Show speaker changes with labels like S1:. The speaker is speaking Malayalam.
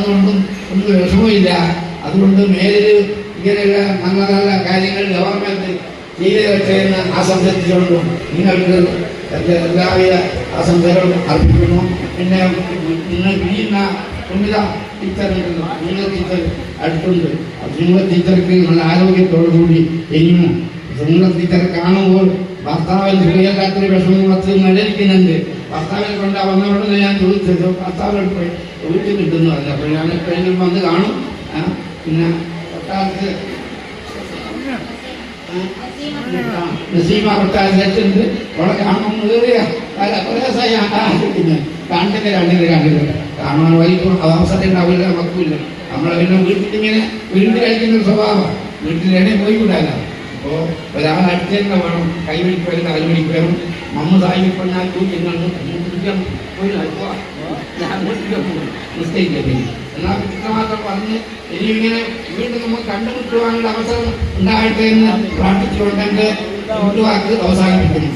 S1: അതുകൊണ്ടും ഒന്നും വിഷമമില്ല. അതുകൊണ്ട് മേലിൽ ഇങ്ങനെയുള്ള നല്ല നല്ല കാര്യങ്ങൾ ഗവൺമെന്റ് ചെയ്തു വെച്ചേ എന്ന് ആശംസിച്ചുകൊണ്ടും നിങ്ങൾക്ക് എൻ്റെ എല്ലാവിധ ആശംസകളും അർപ്പിക്കുന്നു. പിന്നെ നിങ്ങൾ വീഴുന്ന സുമിത ടീച്ചറുണ്ടല്ലോ, നിങ്ങൾ ടീച്ചർ അടുത്തുണ്ട്. നിങ്ങൾ ടീച്ചർക്ക് നല്ല ആരോഗ്യത്തോടുകൂടി ഇനിയും നിങ്ങൾ ടീച്ചറെ കാണുമ്പോൾ ഭർത്താവിൽ ഹൃദയല്ലാത്തൊരു വിഷമം വച്ച് നിലനിൽക്കുന്നുണ്ട്. ഭർത്താവിനെ കൊണ്ട് വന്നവരോട് ഞാൻ ചോദിച്ചത് ഭർത്താവിനോട് പോയി വീട്ടിൽ കിട്ടുന്നു അല്ല. അപ്പോൾ ഞാൻ കഴിഞ്ഞ വന്ന് കാണും. പിന്നെ കൊട്ടാരത്ത് നസീമ കൊട്ടാരത്തുണ്ട്. അവിടെ കാണുമ്പോൾ പ്രയാസമായി കണ്ടില്ല കാണാൻ വൈകും അവസരം ഉണ്ടാവില്ല. നമുക്കില്ല. നമ്മളെ പിന്നെ വീട്ടിലിങ്ങനെ വീട്ടിൽ കഴിക്കുന്ന സ്വഭാവം വീട്ടിലെവിടെ പോയി വിടാനോ. അപ്പോൾ ഒരാൾ അടുത്ത് തന്നെ വേണം. കൈവഴിപ്പേരും കാലുവഴിപ്പേരും മമ്മ തായി പറഞ്ഞാൽ പോയി നിശ്ചയിക്കട്ടെ എന്നാൽ ഇത്രമാത്രം പറഞ്ഞ് ഇനി ഇങ്ങനെ വീണ്ടും നമ്മൾ കണ്ടുമുട്ടുവാനുള്ള അവസരം ഉണ്ടാകട്ടെ എന്ന് പ്രാർത്ഥിച്ചുകൊണ്ട് എൻ്റെ വാക്ക് അവസാനിപ്പിക്കുന്നു.